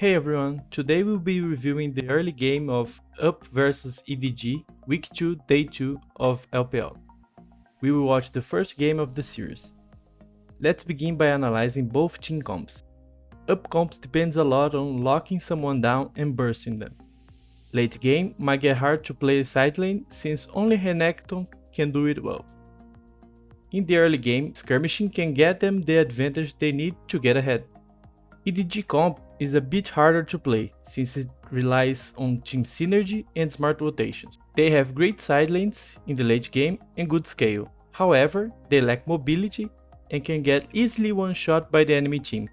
Hey everyone, today we'll be reviewing the early game of Up vs EDG, Week 2, Day 2 of LPL. We will watch the first game of the series. Let's begin by analyzing both team comps. Up comps depends a lot on locking someone down and bursting them. Late game might get hard to play side lane since only Renekton can do it well. In the early game, skirmishing can get them the advantage they need to get ahead. EDG comp is a bit harder to play since it relies on team synergy and smart rotations. They have great side lanes in the late game and good scale. However, they lack mobility and can get easily one-shot by the enemy team.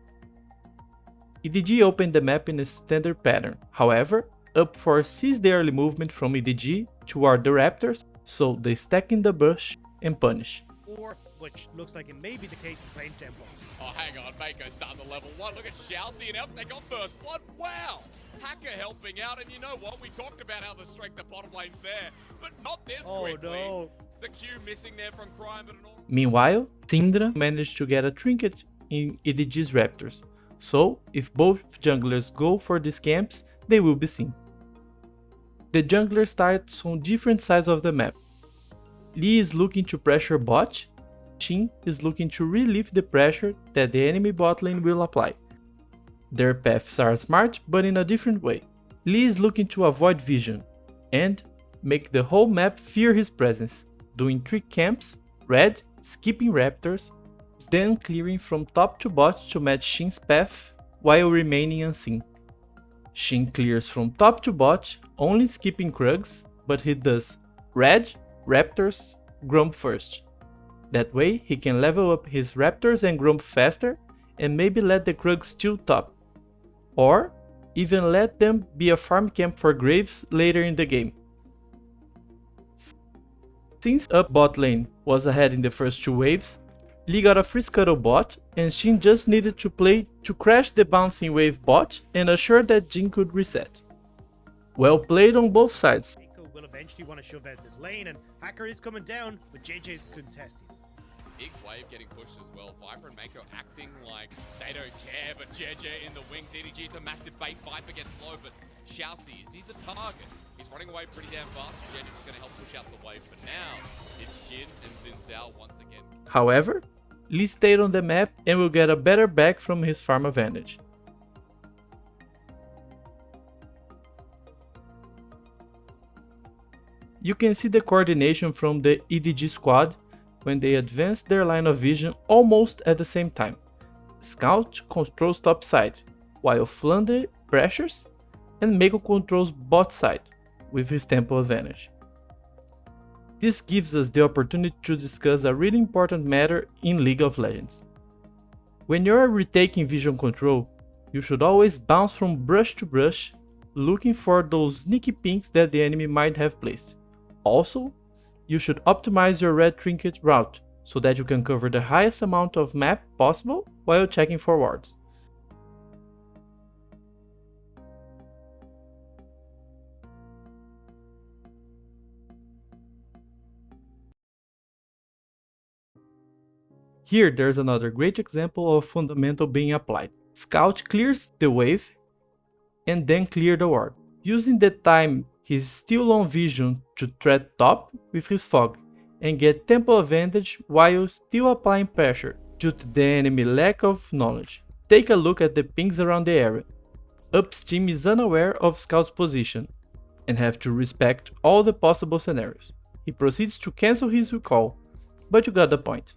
EDG opened the map in a standard pattern. However, Up foresees the early movement from EDG toward the Raptors, so they stack in the bush and punish. Which looks like it may be the case in Plain Temples. Oh, hang on, Mako starting to level 1. Look at Shousey and Elf, they got first blood. Wow! Hacker helping out, and you know what? We talked about how the strength of bottom lane's there, but not this quickly. No. The Q missing there from Crime, but an all. Meanwhile, Syndra managed to get a trinket in EDG's Raptors, so if both junglers go for these camps, they will be seen. The jungler starts on different sides of the map. Lee is looking to pressure bot, Shin is looking to relieve the pressure that the enemy bot lane will apply. Their paths are smart, but in a different way. Lee is looking to avoid vision and make the whole map fear his presence, doing 3 camps, red, skipping raptors, then clearing from top to bot to match Shin's path while remaining unseen. Shin clears from top to bot, only skipping Krugs, but he does red, raptors, Grump first. That way, he can level up his Raptors and Grump faster and maybe let the Krugs steal top. Or even let them be a farm camp for Graves later in the game. Since Up bot lane was ahead in the first 2 waves, Lee got a free scuttle bot and Shin just needed to play to crash the bouncing wave bot and assure that Jhin could reset. Well played on both sides. Mako will eventually want to shove out this lane, and Hacker is coming down, but JJ's contesting. Big wave getting pushed as well. Viper and Mako acting like they don't care, but JJ in the wings. EDG, it's a massive bait. Viper gets low, but Shousey, is he the target? He's running away pretty damn fast. JJ is going to help push out the wave, but now it's Jhin and Xin Zhao once again. However, Lee stayed on the map and will get a better back from his farm advantage. You can see the coordination from the EDG squad when they advance their line of vision almost at the same time. Scout controls top side, while Flounder pressures and Mako controls bot side with his tempo advantage. This gives us the opportunity to discuss a really important matter in League of Legends. When you're retaking vision control, you should always bounce from brush to brush, looking for those sneaky pinks that the enemy might have placed. Also, you should optimize your red trinket route so that you can cover the highest amount of map possible while checking for wards. Here there's another great example of fundamental being applied. Scout clears the wave and then clear the ward, using the time he's still on vision to tread top with his fog and get tempo advantage while still applying pressure due to the enemy lack of knowledge. Take a look at the pings around the area. Up's team is unaware of Scout's position and have to respect all the possible scenarios. He proceeds to cancel his recall, but you got the point.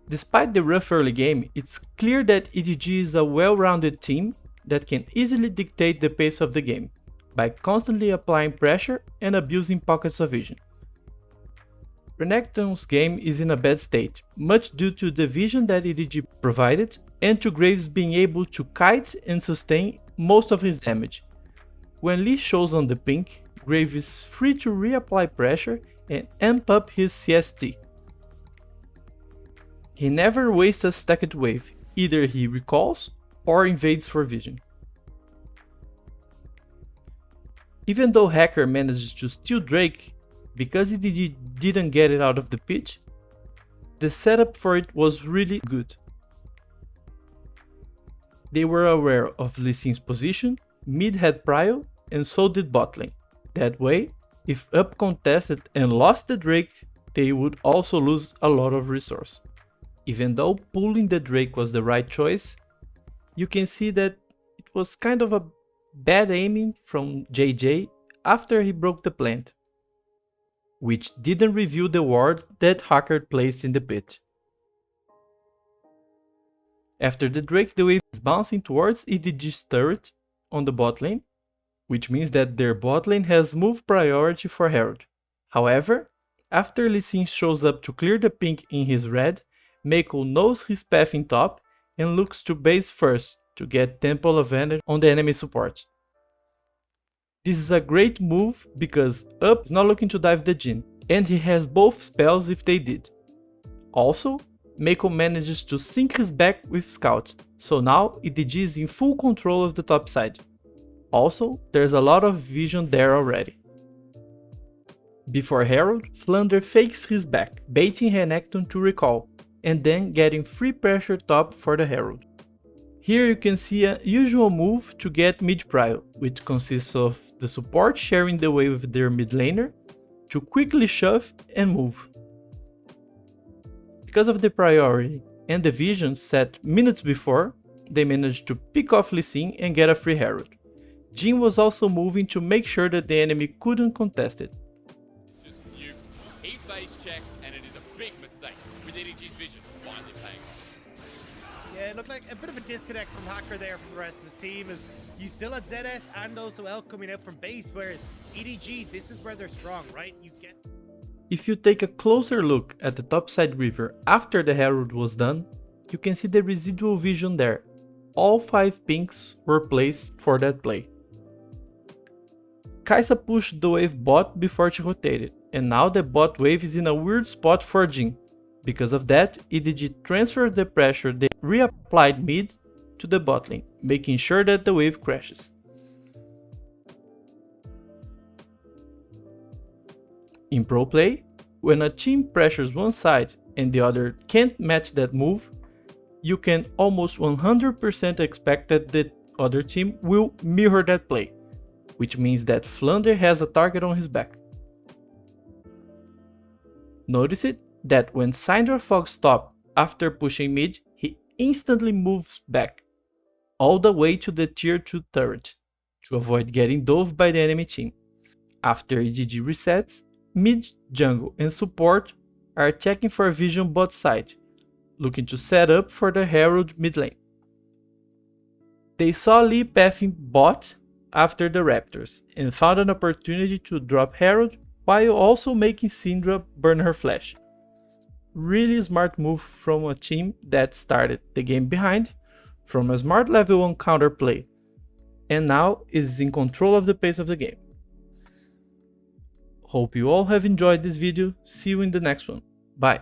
Despite the rough early game, it's clear that EDG is a well-rounded team that can easily dictate the pace of the game by constantly applying pressure and abusing pockets of vision. Renekton's game is in a bad state, much due to the vision that EDG provided and to Graves being able to kite and sustain most of his damage. When Lee shows on the pink, Graves is free to reapply pressure and amp up his CST. He never wastes a stacked wave, either he recalls or invades for vision. Even though Hacker managed to steal Drake, because EDG didn't get it out of the pitch, the setup for it was really good. They were aware of Lee Sin's position, mid had prio, and so did bot lane. That way, if up contested and lost the Drake, they would also lose a lot of resource. Even though pulling the Drake was the right choice, you can see that it was kind of a bad aiming from JJ after he broke the plant, which didn't reveal the ward that Hacker placed in the pit. After the Drake, the wave is bouncing towards EDG's turret on the bot lane, which means that their bot lane has move priority for Herald. However, after Lee Sin shows up to clear the pink in his red, Mako knows his path in top and looks to base first to get temple advantage on the enemy support. This is a great move because Up is not looking to dive the Jhin, and he has both spells if they did. Also, Mako manages to sync his back with Scout, so now EDG is in full control of the top side. Also, there's a lot of vision there already. Before Herald, Flunder fakes his back, baiting Renekton to recall, and then getting free pressure top for the Herald. Here you can see a usual move to get mid prio, which consists of the support sharing the wave with their mid laner to quickly shove and move. Because of the priority and the vision set minutes before, they managed to pick off Lee Sin and get a free Herald. Jhin was also moving to make sure that the enemy couldn't contest it. Just nuke. He face checks, and it is a big mistake, with EDG's vision finally paying off. Yeah, it looked like a bit of a disconnect from Hacker there from the rest of his team, as you still had ZS and also L coming out from base, whereas EDG, this is where they're strong, right? You get... If you take a closer look at the topside river after the Herald was done, you can see the residual vision there. All 5 pinks were placed for that play. Kai'Sa pushed the wave bot before she rotated, and now the bot wave is in a weird spot for Jhin. Because of that, EDG transferred the pressure they reapplied mid to the bot lane, making sure that the wave crashes. In pro play, when a team pressures one side and the other can't match that move, you can almost 100% expect that the other team will mirror that play, which means that Flunder has a target on his back. Notice it that when Syndra Fog stopped after pushing mid, he instantly moves back, all the way to the tier 2 turret, to avoid getting dove by the enemy team. After EDG resets, mid, jungle and support are checking for vision bot side, looking to set up for the Herald mid lane. They saw Lee pathing bot after the Raptors and found an opportunity to drop Herald while also making Syndra burn her flash. Really smart move from a team that started the game behind, from a smart level 1 counterplay, and now is in control of the pace of the game. Hope you all have enjoyed this video, see you in the next one, bye!